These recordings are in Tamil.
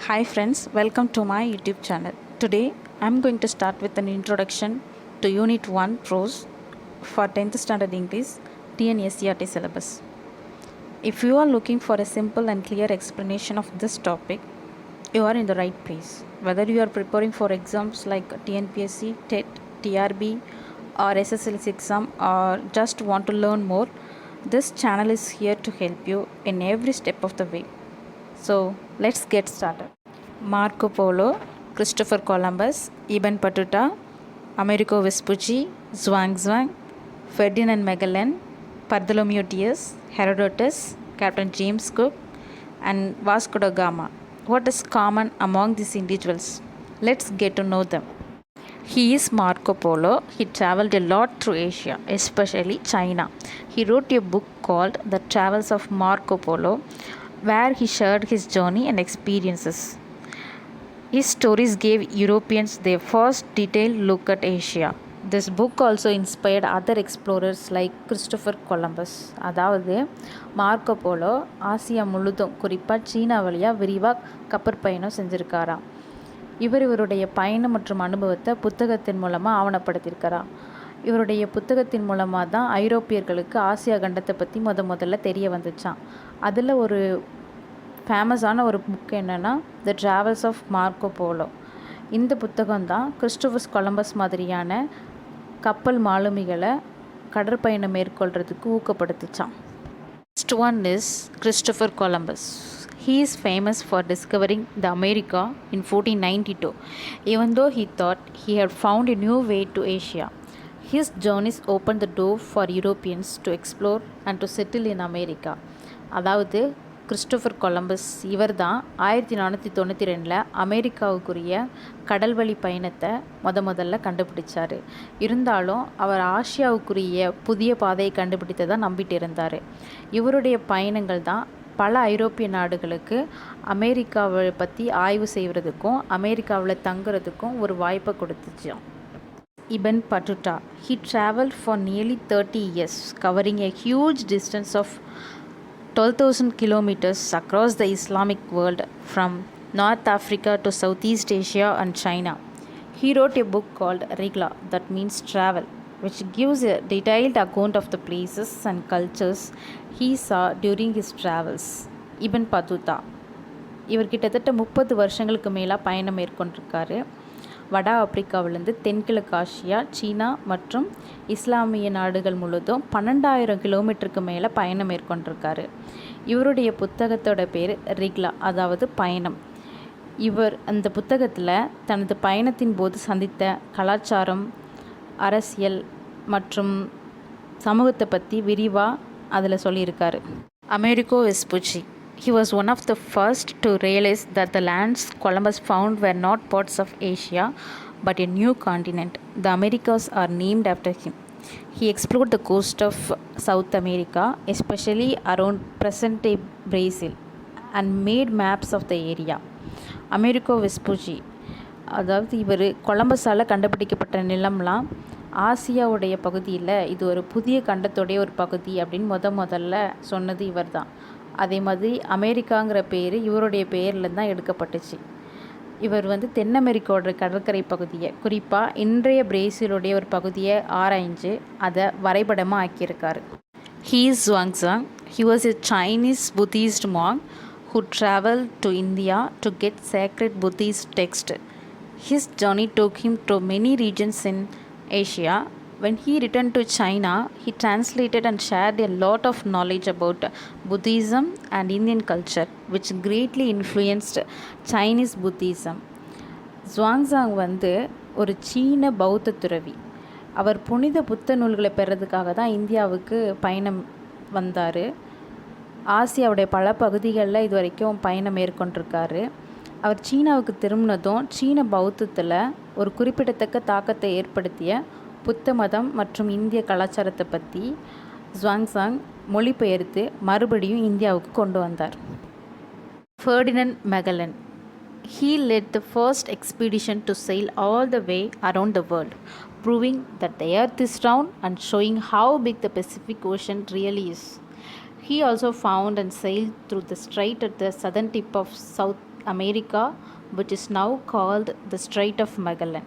Hi friends, welcome to my YouTube channel. Today I am going to start with an introduction to Unit 1 Prose for 10th Standard English TNSCRT syllabus. If you are looking for a simple and clear explanation of this topic, you are in the right place. Whether you are preparing for exams like TNPSC, TET, TRB or SSLC exam or just want to learn more, this channel is here to help you in every step of the way. So let's get started. Marco Polo, Christopher Columbus, Ibn Battuta, Amerigo Vespucci, Zhuangzi, Ferdinand Magellan, Bartholomew Diaz, Herodotus, Captain James Cook, and Vasco da Gama. What is common among these individuals? Let's get to know them. He is Marco Polo. He traveled a lot through Asia, especially China. He wrote a book called The Travels of Marco Polo, where he shared his journey and experiences. His stories gave Europeans their first detailed look at Asia. This book also inspired other explorers like Christopher Columbus. அதாவது மார்க்கோ போலோ ஆசியா முழுதும் குறிப்பாக சீனா வழியாக விரிவாக கப்பற்பயணம் செஞ்சுருக்காராம். இவருடைய பயணம் மற்றும் அனுபவத்தை புத்தகத்தின் மூலமாக ஆவணப்படுத்தியிருக்காராம். இவருடைய புத்தகத்தின் மூலமாக தான் ஐரோப்பியர்களுக்கு ஆசியா கண்டத்தை பற்றி முதல்ல தெரிய வந்துச்சான். அதில் ஒரு ஃபேமஸான ஒரு புக் என்னென்னா த ட்ராவல்ஸ் ஆஃப் மார்க்கோ போலோ. இந்த புத்தகம் தான் கிறிஸ்டோபர் கொலம்பஸ் மாதிரியான கப்பல் மாலுமிகளை கடற்பயணம் மேற்கொள்கிறதுக்கு ஊக்கப்படுத்துச்சான். Next one is Christopher Columbus. He is famous for discovering the America in 1492. Even though he thought he had found a new way to Asia, his journeys opened the door for Europeans to explore and to settle in America. அதாவது கிறிஸ்டோஃபர் கொலம்பஸ் இவர் தான் 1492 அமெரிக்காவுக்குரிய கடல்வழி பயணத்தை முதல்ல கண்டுபிடிச்சார். இருந்தாலும் அவர் ஆசியாவுக்குரிய புதிய பாதையை கண்டுபிடித்ததாக நம்பிட்டு இருந்தார். இவருடைய பயணங்கள் தான் பல ஐரோப்பிய நாடுகளுக்கு அமெரிக்காவை பற்றி ஆய்வு செய்கிறதுக்கும் அமெரிக்காவில் தங்குறதுக்கும் ஒரு வாய்ப்பை கொடுத்துச்சு. Ibn Battuta. He traveled for nearly 30 years, covering a huge distance of 12,000 kilometers across the Islamic world from North Africa to Southeast Asia and China. He wrote a book called Rihla, that means travel, which gives a detailed account of the places and cultures he saw during his travels. Ibn Battuta இவர் கிட்டத்தட்ட 30 வருஷங்களுக்கு மேலாக பயணம் மேற்கொண்டிருக்காரு. வட ஆப்பிரிக்காவிலேருந்து தென்கிழக்கு ஆசியா, சீனா மற்றும் இஸ்லாமிய நாடுகள் முழுதும் 12,000 கிலோமீட்டருக்கு மேலே பயணம் மேற்கொண்டிருக்காரு. இவருடைய புத்தகத்தோட பேர் ரிக்லா, அதாவது பயணம். இவர் அந்த புத்தகத்தில் தனது பயணத்தின் போது சந்தித்த கலாச்சாரம், அரசியல் மற்றும் சமூகத்தை பற்றி விரிவாக அதில் சொல்லியிருக்காரு. Amerigo வெஸ்புச்சி. He was one of the first to realize that the lands Columbus found were not parts of Asia but a new continent. The Americas are named after him. He explored the coast of South America, especially around present-day Brazil, and made maps of the area. Amerigo Vespucci, அதாவது இவர் கொலம்பஸால் கண்டுபிடிக்கப்பட்ட நிலம்லாம் ஆசியாவுடைய பகுதியில் இது ஒரு புதிய கண்டத்துடைய ஒரு பகுதி அப்படின்னு முதல்ல சொன்னது இவர் தான். அதே மாதிரி அமெரிக்காங்கிற பேர் இவருடைய பேரில் தான் எடுக்கப்பட்டுச்சு. இவர் தென் அமெரிக்காவோட கடற்கரை பகுதியை, குறிப்பாக இன்றைய பிரேசிலுடைய ஒரு பகுதியை ஆராய்ஞ்சு அதை வரைபடமாக ஆக்கியிருக்காரு. He is Zhuangzi. He was a Chinese Buddhist monk who traveled to India to get sacred Buddhist texts. His journey took him to many regions in Asia. When he returned to China, he translated and shared a lot of knowledge about Buddhism and Indian culture, which greatly influenced Chinese Buddhism. ஜுவாங்ஸாங் ஒரு சீன பௌத்த துறவி. அவர் புனித புத்த நூல்களை பெறதுக்காக தான் இந்தியாவுக்கு பயணம் வந்தார். ஆசியாவுடைய பல பகுதிகளில் இது வரைக்கும் பயணம் மேற்கொண்டிருக்காரு. அவர் சீனாவுக்கு திரும்பினதும் சீன பௌத்தத்தில் ஒரு குறிப்பிடத்தக்க தாக்கத்தை ஏற்படுத்திய புத்த மதம் மற்றும் இந்திய கலாச்சாரத்தை பற்றி ஜுவாங்ஸாங் மொழிபெயர்த்து மறுபடியும் இந்தியாவுக்கு கொண்டு வந்தார். Ferdinand Magellan. He led the first expedition to sail all the way around the world, proving that the earth is round and showing how big the Pacific Ocean really is. He also found and sailed through the strait at the southern tip of South America, which is now called the Strait of Magellan.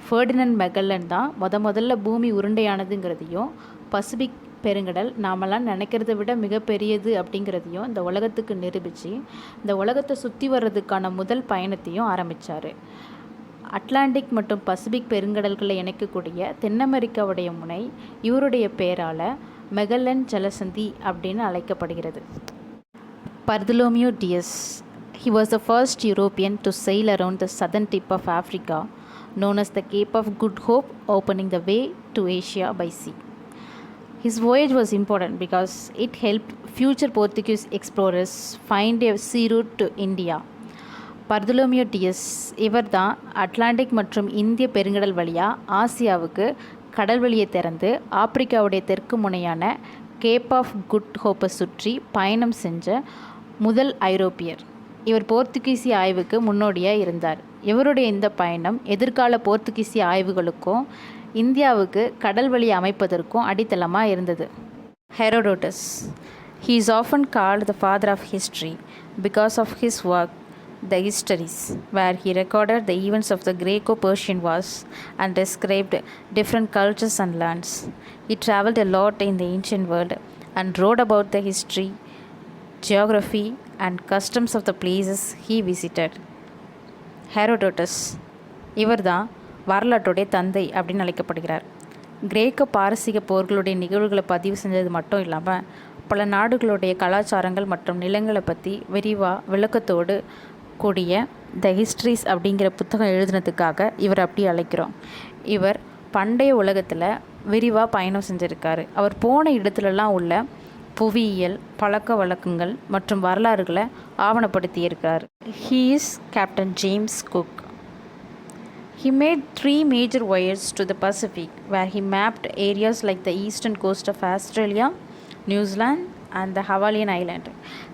Ferdinand Magellan தான் முதல்ல பூமி உருண்டையானதுங்கிறதையும் பசிபிக் பெருங்கடல் நாமெல்லாம் நினைக்கிறத விட மிகப்பெரியது அப்படிங்கிறதையும் இந்த உலகத்துக்கு நிரூபித்து இந்த உலகத்தை சுற்றி வர்றதுக்கான முதல் பயணத்தையும் ஆரம்பித்தார். அட்லாண்டிக் மற்றும் பசிபிக் பெருங்கடல்களை இணைக்கக்கூடிய தென் அமெரிக்காவுடைய முனை இவருடைய பெயரால் மெகல்லன் ஜலசந்தி அப்படின்னு அழைக்கப்படுகிறது. பர்தலோமியோ டியஸ். He was the first European to sail around the southern tip of Africa, known as the Cape of Good Hope, opening the way to Asia by sea. His voyage was important because it helped future Portuguese explorers find a sea route to India. பர்தலோமியோ டியஸ் இவர் தான் அட்லாண்டிக் மற்றும் இந்திய பெருங்கடல் வழியாக ஆசியாவுக்கு கடல் வழியை திறந்து ஆப்பிரிக்காவுடைய தெற்கு முனையான கேப் ஆஃப் குட் ஹோப்பை சுற்றி பயணம் செஞ்ச முதல் ஐரோப்பியர். இவர் போர்த்துகீசிய ஆய்வுக்கு முன்னோடியாக இருந்தார். இவருடைய இந்த பயணம் எதிர்கால போர்த்துகீசிய ஆய்வுகளுக்கும் இந்தியாவுக்கு கடல் வழி அமைப்பதற்கும் அடித்தளமாக இருந்தது. Herodotus. He is often called the father of history because of his work, The Histories, where he recorded the events of the Greco-Persian Wars and described different cultures and lands. He traveled a lot in the ancient world and wrote about the history, geography and customs of the places he visited. Herodotus இவர் தான் வரலாற்றுடைய தந்தை அப்படின்னு அழைக்கப்படுகிறார். கிரேக்க பாரசீக போர்களுடைய நிகழ்வுகளை பதிவு செஞ்சது மட்டும் இல்லாமல் பல நாடுகளுடைய கலாச்சாரங்கள் மற்றும் நிலங்களை பற்றி விரிவாக விளக்கத்தோடு கூடிய த ஹிஸ்ட்ரிஸ் அப்படிங்கிற புத்தகம் எழுதுனதுக்காக இவர் அப்படி அழைக்கிறோம். இவர் பண்டைய உலகத்தில் விரிவாக பயணம் செஞ்சுருக்காரு. அவர் போன இடத்துலலாம் உள்ள புவியியல், பழக்க வழக்கங்கள் மற்றும் வரலாறுகளை ஆவணப்படுத்தியிருக்கார். He is Captain James Cook. He made 3 major voyages to the Pacific, where he mapped areas like the eastern coast of Australia, New Zealand, and the Hawaiian Island.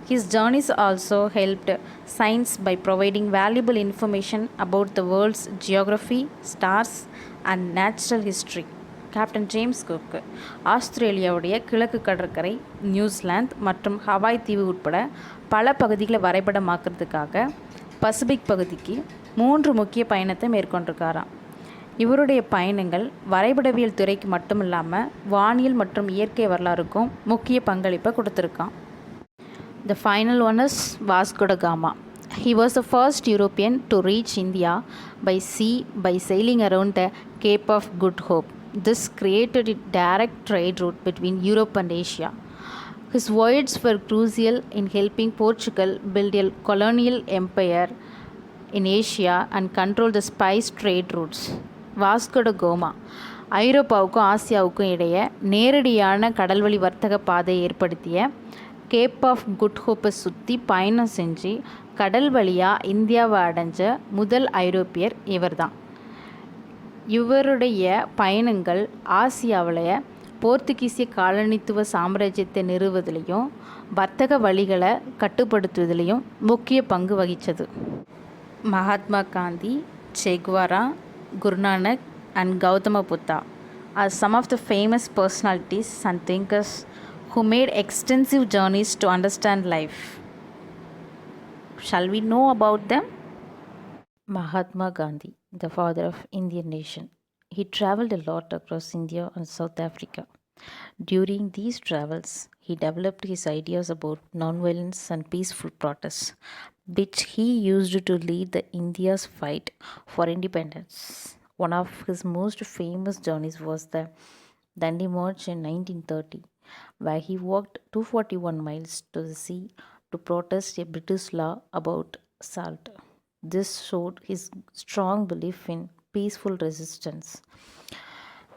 His journeys also helped science by providing valuable information about the world's geography, stars, and natural history. Captain James Cook ஆஸ்திரேலியாவுடைய கிழக்கு கடற்கரை, நியூசிலாந்து மற்றும் ஹவாய் தீவு உட்பட பல பகுதிகளை வரைபடமாக்குறதுக்காக பசிபிக் பகுதிக்கு 3 முக்கிய பயணத்தை மேற்கொண்டிருக்காராம். இவருடைய பயணங்கள் வரைபடவியல் துறைக்கு மட்டும் இல்லாமல் வானியல் மற்றும் இயற்கை வரலாறுக்கும் முக்கிய பங்களிப்பை கொடுத்துருக்கான். The final one is Vasco da Gama. He was the first European to reach India by sea by sailing around the Cape of Good Hope. This created a direct trade route between Europe and Asia. His voyages were crucial in helping Portugal build a colonial empire in Asia and control the spice trade routes. Vasco ட கோமா ஐரோப்பாவுக்கும் ஆசியாவுக்கும் இடையே நேரடியான கடல்வழி வர்த்தக பாதையை ஏற்படுத்திய கேப் ஆஃப் குட் ஹோப்பை சுற்றி பயணம் செஞ்சு கடல் வழியாக இந்தியாவை அடைஞ்ச முதல் ஐரோப்பியர் இவர்தான். இவருடைய பயணங்கள் ஆசியாவில் போர்த்துகீசிய காலனித்துவ சாம்ராஜ்யத்தை நிறுவுவதிலையும் வர்த்தக வழிகளை கட்டுப்படுத்துவதிலையும் முக்கிய பங்கு வகித்தது. Mahatma Gandhi, che Guevara, Guru Nanak and Gautama Buddha are some of the famous personalities and thinkers who made extensive journeys to understand life. Shall we know about them? Mahatma Gandhi, the father of Indian nation. He traveled a lot across India and South Africa. During these travels, he developed his ideas about nonviolence and peaceful protests, which he used to lead the India's fight for independence. One of his most famous journeys was the Dandi March in 1930, where he walked 241 miles to the sea to protest a British law about salt. This showed his strong belief in peaceful resistance.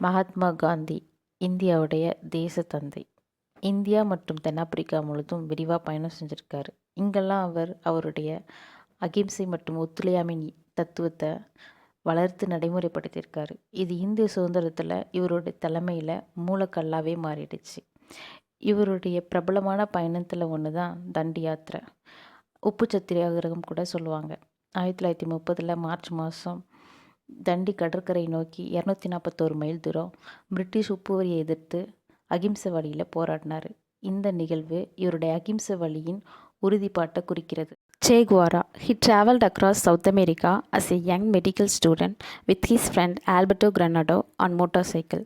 Mahatma Gandhi இந்தியாவுடைய தேசத்தந்தை. இந்தியா மற்றும் தென்னாப்பிரிக்கா முழுதும் விரிவாக பயணம் செஞ்சுருக்காரு. இங்கெல்லாம் அவருடைய அகிம்சை மற்றும் ஒத்துழையாமை தத்துவத்தை வளர்த்து நடைமுறைப்படுத்தியிருக்காரு. இது இந்திய சுதந்திரத்தில் இவருடைய தலைமையில் மூலக்கல்லாவே மாறிடுச்சு. இவருடைய பிரபலமான பயணத்தில் ஒன்று தான் தண்டி யாத்திரை, உப்பு சத்தியாகிரகம் கூட சொல்லுவாங்க. 1930 மார்ச் மாதம் தண்டி கடற்கரை நோக்கி 241 மைல் தூரம் பிரிட்டிஷ் உப்பு வரியை எதிர்த்து அகிம்சை வழியில் போராடினார். இந்த நிகழ்வு இவருடைய அகிம்சை வழியின் உறுதிப்பாட்டை குறிக்கிறது. Che Guevara. He traveled across South America as a young medical student with his friend Alberto Granado on motorcycle.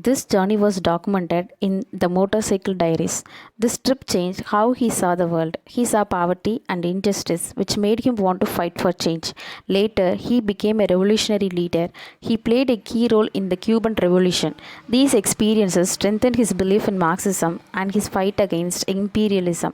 This journey was documented in the Motorcycle Diaries. This trip changed how he saw the world. He saw poverty and injustice, which made him want to fight for change. Later, he became a revolutionary leader. He played a key role in the Cuban Revolution. These experiences strengthened his belief in Marxism and his fight against imperialism.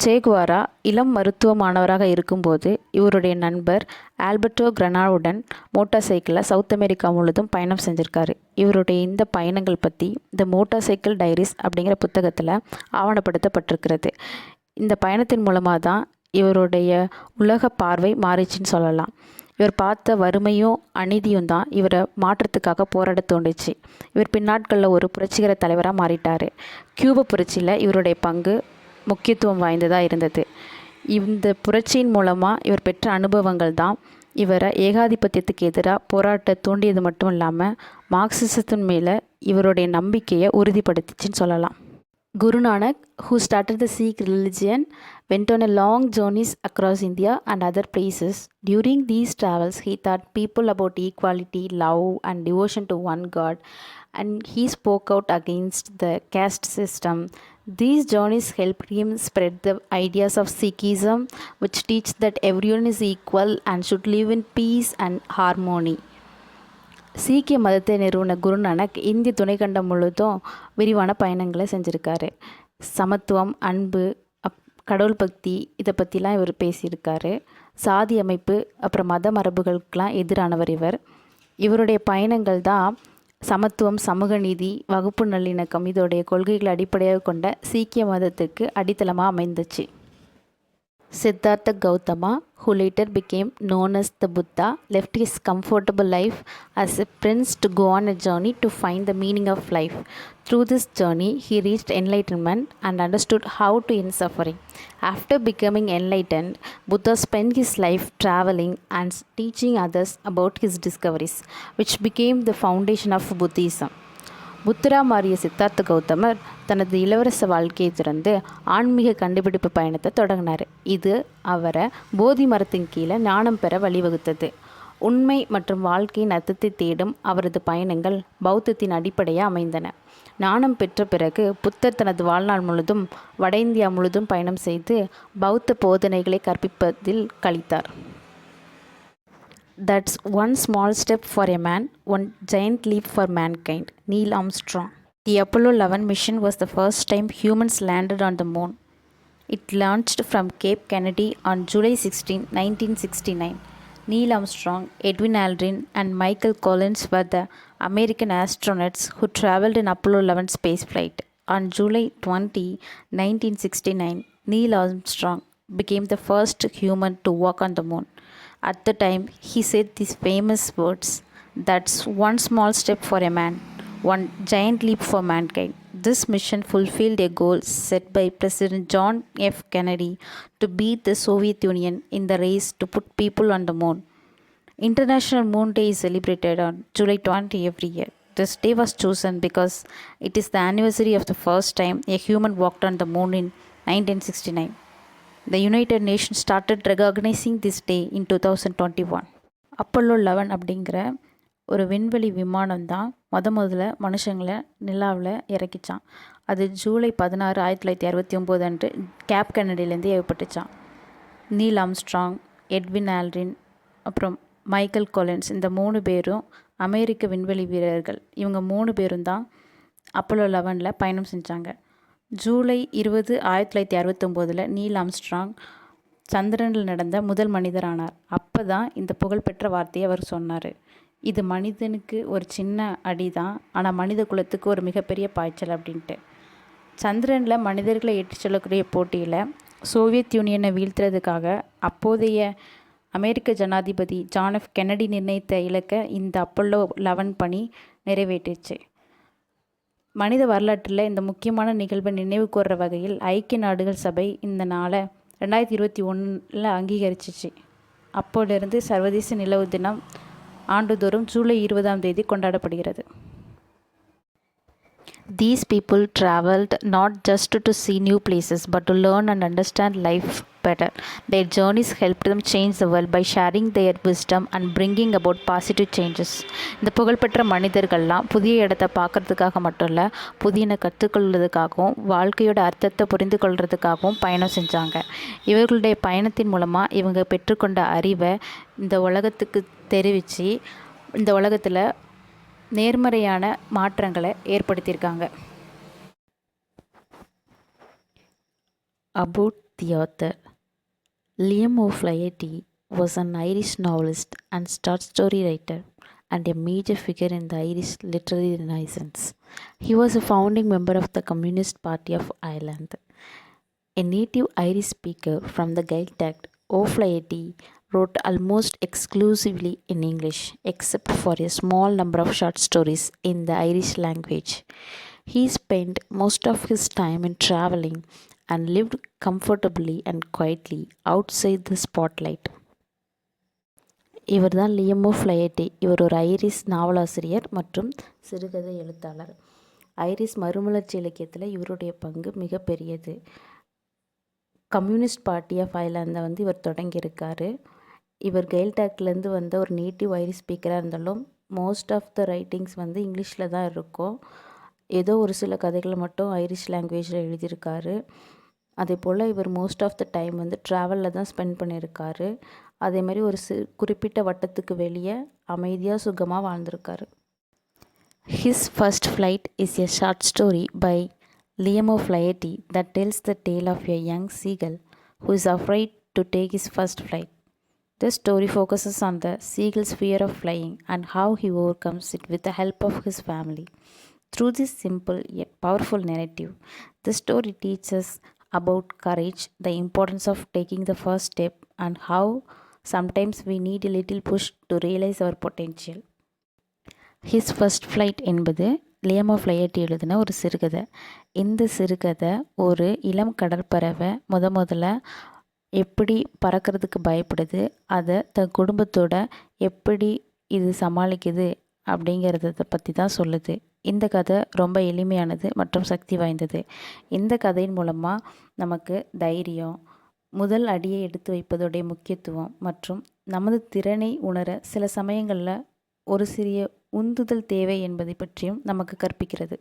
Say Quora இளம் மருத்துவ மாணவராக இருக்கும்போது இவருடைய நண்பர் ஆல்பர்டோ கிரனாவுடன் மோட்டார் சைக்கிளில் சவுத் அமெரிக்கா முழுதும் பயணம் செஞ்சுருக்காரு. இவருடைய இந்த பயணங்கள் பற்றி இந்த மோட்டார் சைக்கிள் டைரிஸ் அப்படிங்கிற புத்தகத்தில் ஆவணப்படுத்தப்பட்டிருக்கிறது. இந்த பயணத்தின் மூலமாக தான் இவருடைய உலக பார்வை மாறிச்சின்னு சொல்லலாம். இவர் பார்த்த வறுமையும் அநீதியும் தான் இவரை மாற்றத்துக்காக போராட தோண்டுச்சு. இவர் பின்னாட்களில் ஒரு புரட்சிகர தலைவராக மாறிட்டார். கியூப புரட்சியில் இவருடைய பங்கு முக்கியத்துவம் வாய்ந்ததாக இருந்தது. இந்த புரட்சியின் மூலமாக இவர் பெற்ற அனுபவங்கள் தான் இவரை ஏகாதிபத்தியத்துக்கு எதிராக போராட்ட தூண்டியது மட்டும் இல்லாமல் மார்க்சிசத்தின் மேலே இவருடைய நம்பிக்கையை உறுதிப்படுத்திச்சின்னு சொல்லலாம். Guru Nanak, who started the Sikh religion, went on a long journeys across India and other places. During these travels, he taught people about equality, love, and devotion to one God, and he spoke out against the caste system. These journeys helped him spread the ideas of Sikhism, which teach that everyone is equal and should live in peace and harmony. சீக்கிய மதத்தை நிறுவன குருநானக் இந்திய துணைக்கண்டம் முழுதும் விரிவான பயணங்களை செஞ்சுருக்காரு. சமத்துவம், அன்பு, கடவுள் பக்தி இதை பற்றிலாம் இவர் பேசியிருக்காரு. சாதி அமைப்பு அப்புறம் மத மரபுகளுக்கெலாம் எதிரானவர் இவர். இவருடைய பயணங்கள் தான் சமத்துவம், சமூக நீதி, வகுப்பு நல்லிணக்கம் இதோடைய கொள்கைகளை அடிப்படையாக கொண்ட சீக்கிய மதத்துக்கு அடித்தளமாக அமைந்துச்சு. Siddhartha Gautama, who later became known as the Buddha, left his comfortable life as a prince to go on a journey to find the meaning of life. Through this journey, he reached enlightenment and understood how to end suffering. After becoming enlightened, Buddha spent his life traveling and teaching others about his discoveries, which became the foundation of Buddhism. புத்தரா மாறிய சித்தார்த்த கௌதமர் தனது இளவரச வாழ்க்கையை திறந்து ஆன்மீக கண்டுபிடிப்பு பயணத்தை தொடங்கினார். இது அவரை போதி மரத்தின் கீழே ஞானம் பெற வழிவகுத்தது. உண்மை மற்றும் வாழ்க்கையின் அர்த்தத்தை தேடும் அவரது பயணங்கள் பௌத்தத்தின் அடிப்படையாக அமைந்தன. ஞானம் பெற்ற பிறகு புத்தர் தனது வாழ்நாள் முழுதும் வட இந்தியா முழுதும் பயணம் செய்து பௌத்த போதனைகளை கற்பிப்பதில் கழித்தார். That's one small step for a man, one giant leap for mankind. Neil Armstrong. The Apollo 11 mission was the first time humans landed on the moon. It launched from Cape Kennedy on July 16, 1969. Neil Armstrong, Edwin Aldrin, and Michael Collins were the American astronauts who traveled in Apollo 11 spaceflight. On July 20, 1969, Neil Armstrong became the first human to walk on the moon. At the time, he said these famous words, "That's one small step for a man, one giant leap for mankind." This mission fulfilled a goal set by President John F. Kennedy to beat the Soviet Union in the race to put people on the moon. International Moon Day is celebrated on July 20 every year. This day was chosen because it is the anniversary of the first time a human walked on the moon in 1969. The United Nations started recognizing this day in 2021. Apollo 11 அப்படிங்கிற ஒரு விண்வெளி விமானம் தான் முதல்ல மனுஷங்களை நிலாவில் இறக்கிச்சான். அது ஜூலை 16, 1969 அன்று கேப் கென்னடியிலேருந்து ஏவப்பட்டுச்சான். நீல் ஆம்ஸ்ட்ராங், எட்வின் ஆல்ட்ரின், அப்புறம் மைக்கேல் கொலின்ஸ் இந்த 3 பேரும் அமெரிக்க விண்வெளி வீரர்கள். இவங்க 3 பேரும் தான் அப்போலோ 11 பயணம் செஞ்சாங்க. ஜூலை 20, 1969 நீல் ஆம்ஸ்ட்ராங் சந்திரனில் நடந்த முதல் மனிதரானார். அப்போ தான் இந்த புகழ்பெற்ற வார்த்தையை அவர் சொன்னார். இது மனிதனுக்கு ஒரு சின்ன அடி தான், ஆனால் மனித குலத்துக்கு ஒரு மிகப்பெரிய பாய்ச்சல் அப்படின்ட்டு. சந்திரனில் மனிதர்களை ஏற்றி செல்லக்கூடிய போட்டியில் சோவியத் யூனியனை வீழ்த்துறதுக்காக அப்போதைய அமெரிக்க ஜனாதிபதி ஜான் எஃப் கென்னடி நிர்ணயித்த இலக்கை இந்த அப்போலோ 11 பணி நிறைவேற்றிச்சு. மனித வரலாற்றில் இந்த முக்கியமான நிகழ்வை நினைவு கூர்ற வகையில் ஐக்கிய நாடுகள் சபை இந்த நாளை 2021 அங்கீகரிச்சிச்சு. அப்போதிலிருந்து சர்வதேச நிலவு தினம் ஆண்டுதோறும் ஜூலை 20 கொண்டாடப்படுகிறது. These people traveled not just to see new places but to learn and understand life better. Their journeys helped them change the world by sharing their wisdom and bringing about positive changes. இந்த புகழ்பெற்ற மனிதர்கள்லாம் புதிய இடத்த பார்க்கறதுக்காக மட்டும் இல்லை, புதியன கற்றுக்கொள்வதுக்காகவும் வாழ்க்கையோட அர்த்தத்தை புரிந்து கொள்வதுக்காகவும் பயணம் செஞ்சாங்க. இவர்களுடைய பயணத்தின் மூலமாக இவங்க பெற்றுக்கொண்ட அறிவை இந்த உலகத்துக்கு தெரிவித்து இந்த உலகத்தில் நேர்மறையான மாற்றங்களை ஏற்படுத்தியிருக்காங்க. About the author. Liam O'Flaherty was an Irish novelist and short story writer and a major figure in the Irish literary renaissance. He was a founding member of the Communist Party of Ireland. A native Irish speaker from the Gaeltacht, O'Flaherty wrote almost exclusively in English, except for a small number of short stories in the Irish language. He spent most of his time in traveling and lived comfortably and quietly outside the spotlight. இவர் தான் லியம் ஓஃப்ளயட்டி. இவர் ஒரு ஐரிஷ் நாவலாசிரியர் மற்றும் சிறுகதை எழுத்தாளர். ஐரிஷ் மறுமலர்ச்சி இலக்கியத்தில் இவருடைய பங்கு மிகப்பெரியது. கம்யூனிஸ்ட் பார்ட்டி ஆஃப் ஐர்லாந்தை இவர் தொடங்கியிருக்காரு. இவர் கெயில்டாக்லேருந்து வந்த ஒரு நேட்டிவ் ஐரிஷ் ஸ்பீக்கராக இருந்தாலும் மோஸ்ட் ஆஃப் த ரைட்டிங்ஸ் இங்கிலீஷில் தான் இருக்கும். ஏதோ ஒரு சில கதைகளை மட்டும் ஐரிஷ் லாங்குவேஜில் எழுதியிருக்காரு. அதே போல் இவர் மோஸ்ட் ஆஃப் த டைம் ட்ராவலில் தான் ஸ்பெண்ட் பண்ணியிருக்காரு. அதே மாதிரி ஒரு குறிப்பிட்ட வட்டத்துக்கு வெளியே அமைதியாக சுகமாக வாழ்ந்திருக்காரு. His first flight is a short story by Liam O'Flaherty that tells the tale of a young seagull who is afraid to take his first flight. This story focuses on the seagull's fear of flying and how he overcomes it with the help of his family. Through this simple yet powerful narrative, the story teaches about courage, the importance of taking the first step, and how sometimes we need a little push to realize our potential. His first flight என்பது லியம் ஓஃப்ளயட்டி எழுதின ஒரு சிறுகதை. இந்த சிறுகதை ஒரு இளம் கடற்பறவை முதல்ல எப்படி பறக்கிறதுக்கு பயப்படுது, அதை தன் குடும்பத்தோட எப்படி இது சமாளிக்குது அப்படிங்கிறத பற்றி தான் சொல்லுது. இந்த கதை ரொம்ப எளிமையானது மற்றும் சக்தி வாய்ந்தது. இந்த கதையின் மூலமாக நமக்கு தைரியம், முதல் அடியை எடுத்து வைப்பதோடைய முக்கியத்துவம் மற்றும் நமது திறனை உணர சில சமயங்களில் ஒரு சிறிய உந்துதல் தேவை என்பதை பற்றியும் நமக்கு கற்பிக்கிறது.